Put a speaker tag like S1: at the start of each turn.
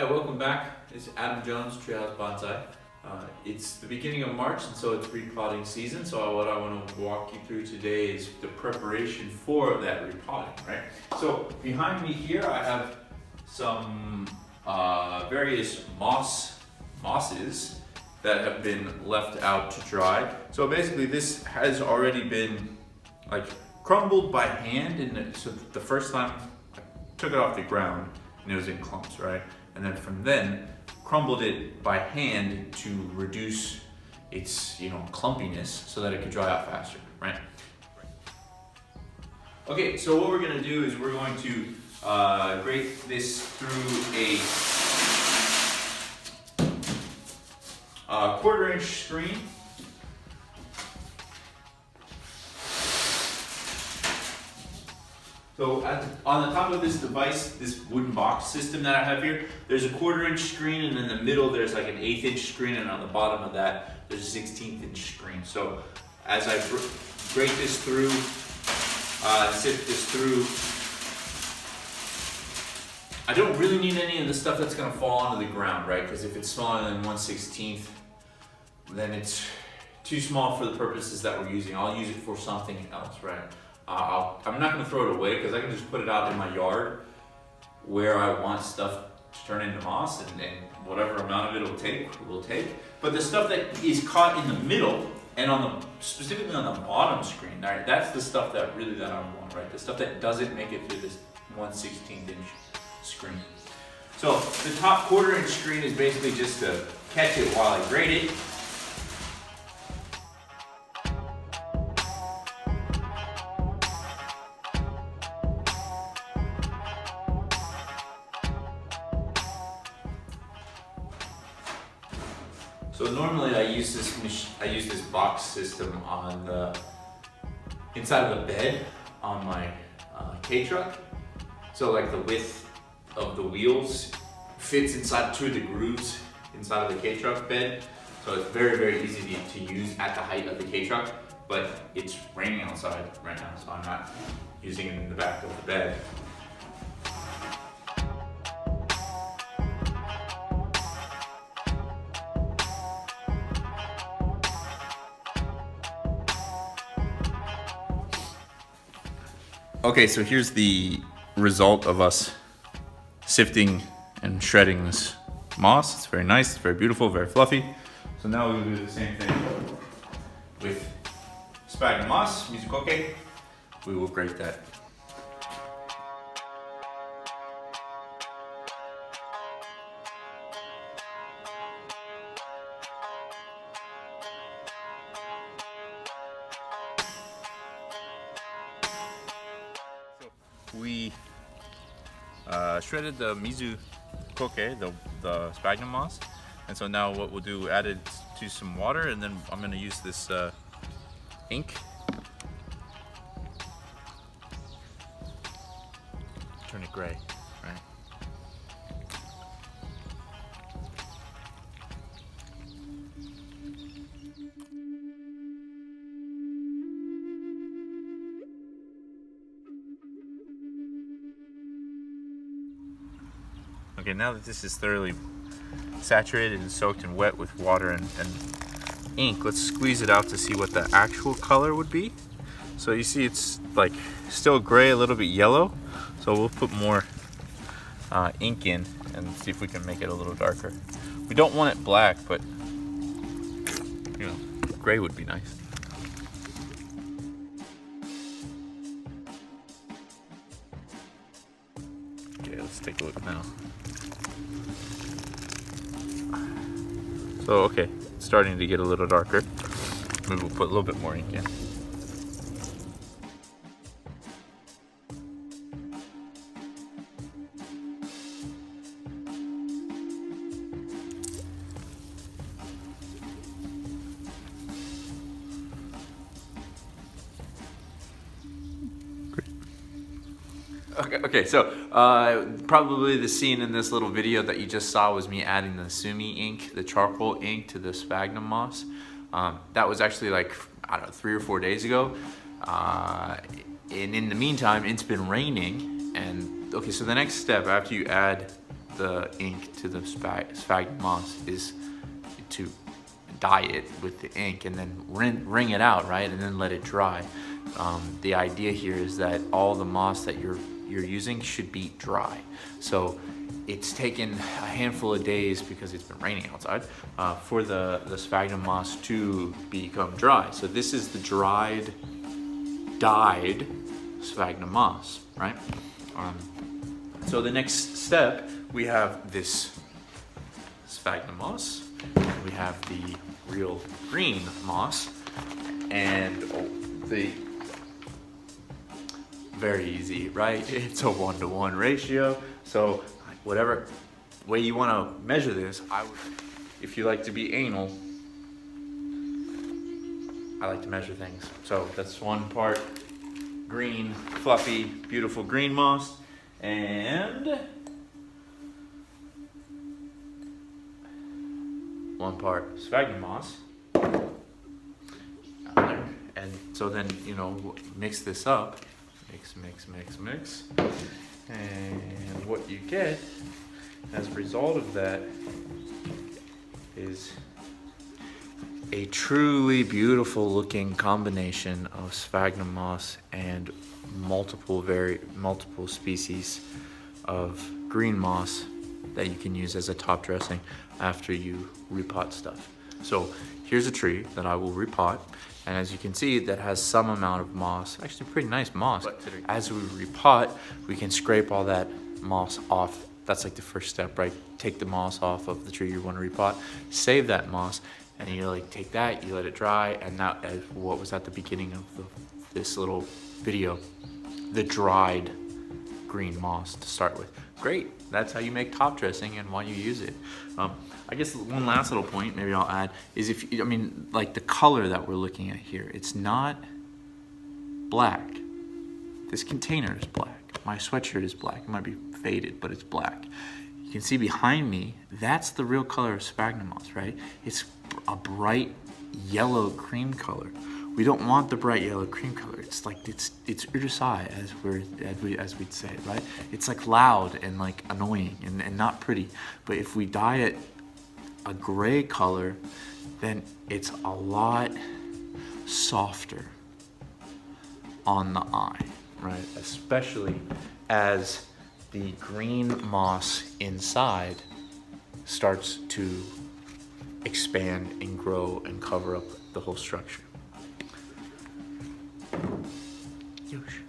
S1: Welcome back. It's Adam Jones, Treehouse Bonsai. It's the beginning of March, and so it's repotting season. So what I want to walk you through today is the preparation for that repotting, right? So behind me here, I have some various mosses that have been left out to dry. So basically, this has already been like crumbled by hand, and so the first time I took it off the ground, and it was in clumps, right? And then from then, crumbled it by hand to reduce its, clumpiness so that it could dry out faster, right? Okay, so what we're gonna do is we're going to grate this through a 1/4-inch screen. So on the top of this device, this wooden box system that I have here, there's a 1/4-inch screen, and in the middle there's like an 1/8-inch screen, and on the bottom of that there's a 16th-inch screen. So as I grate this through, sift this through, I don't really need any of the stuff that's gonna fall onto the ground, right? Because if it's smaller than 1/16, then it's too small for the purposes that we're using. I'll use it for something else, right? I'm not going to throw it away because I can just put it out in my yard where I want stuff to turn into moss, and whatever amount of it will take. But the stuff that is caught in the middle and specifically on the bottom screen, right, that's the stuff that I want, right? The stuff that doesn't make it through this 1/16-inch screen. So the top 1/4-inch screen is basically just to catch it while I grate it. So normally I use this box system on the inside of the bed on my K-truck. So like the width of the wheels fits inside 2 of the grooves inside of the K-truck bed. So it's very, very easy to use at the height of the K-truck, but it's raining outside right now, so I'm not using it in the back of the bed. Okay, so here's the result of us sifting and shredding this moss. It's very nice, it's very beautiful, very fluffy. So now we'll do the same thing with sphagnum moss, mizukoke. We will grate that. We shredded the mizukoke, the sphagnum moss, and so now what we'll do, add it to some water, and then I'm going to use this ink. Turn it gray, right? Okay, now that this is thoroughly saturated and soaked and wet with water and ink, let's squeeze it out to see what the actual color would be. So you see it's like still gray, a little bit yellow. So we'll put more ink in and see if we can make it a little darker. We don't want it black, but gray would be nice. Okay, let's take a look now. So, okay, it's starting to get a little darker. Maybe we'll put a little bit more ink in. Okay, so probably the scene in this little video that you just saw was me adding the sumi ink, the charcoal ink, to the sphagnum moss. That was actually like, I don't know, 3 or 4 days ago. And in the meantime, it's been raining. And okay, so the next step after you add the ink to the sphagnum moss is to dye it with the ink and then wring it out, right? And then let it dry. The idea here is that all the moss that you're using should be dry. So it's taken a handful of days, because it's been raining outside, for the sphagnum moss to become dry. So this is the dried, dyed sphagnum moss, right? So the next step, we have this sphagnum moss, we have the real green moss, and very easy, right? It's a 1-to-1 ratio. So whatever way you want to measure this, if you like to be anal, I like to measure things. So that's 1 part green, fluffy, beautiful green moss, and 1 part sphagnum moss. And so then, mix this up. Mix. And what you get as a result of that is a truly beautiful looking combination of sphagnum moss and multiple species of green moss that you can use as a top dressing after you repot stuff. So here's a tree that I will repot, and as you can see, that has some amount of moss, actually pretty nice moss. But as we repot, we can scrape all that moss off. That's like the first step, right? Take the moss off of the tree you want to repot, save that moss, and you take that, you let it dry, and that is what was at the beginning of this little video, the dried green moss to start with. Great, that's how you make top dressing and why you use it. I guess one last little point, maybe I'll add, is the color that we're looking at here, it's not black. This container is black. My sweatshirt is black. It might be faded, but it's black. You can see behind me, that's the real color of sphagnum moss, right? It's a bright yellow cream color. We don't want the bright yellow cream color. It's ursai, as we'd say, right? It's loud and annoying and not pretty. But if we dye it a gray color, then it's a lot softer on the eye, right? Especially as the green moss inside starts to expand and grow and cover up the whole structure. Yosh.